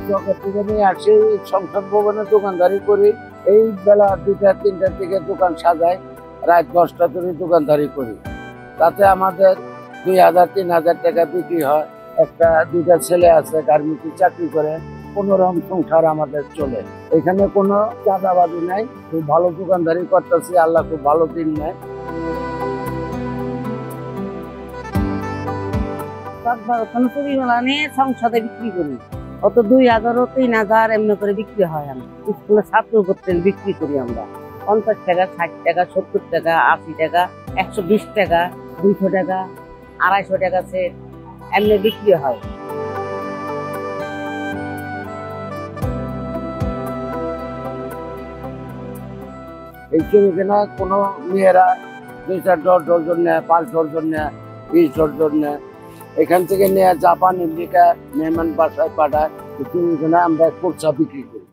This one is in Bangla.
জগৎ থেকে নিয়ে আসি, সংসদ ভবনে দোকানদারি করি। এই বেলা 2টা-3টার দিকে দোকান সাজাই, রাত 10টা ধরে দোকানদারি করি। তাতে আমাদের 2000-3000 টাকা বিক্রি হয়। একটা 2টা ছেলে আছে, গার্মেন্টে চাকরি করে, কোনোরকম সংসার আমাদের চলে। এখানে কোনো চাঁদাবাজি নাই, খুব ভালো দোকানদারি করতেছি, আল্লাহ খুব ভালো দিন নেয়। সংসদে বিক্রি করি, অত 2000-3000 এমনি করে বিক্রি হয়। আমি স্কুলে ছাত্র করতে বিক্রি করি আমরা 50 টাকা, 60 টাকা, 70 টাকা, 80 টাকা, 120 টাকা, 200 টাকা, 250 টাকা সেট এমনি বিক্রি হয়। এই কেনা কোনো মেয়েরা 2-4 ডজন নেয়, 5 ডজন নেয়, 20 ডজন নেয়। এখান থেকে নিয়ে জাপান, আমেরিকা মেহমান বাসায় পাঠায়। আমরা কোর্সা বিক্রি করি।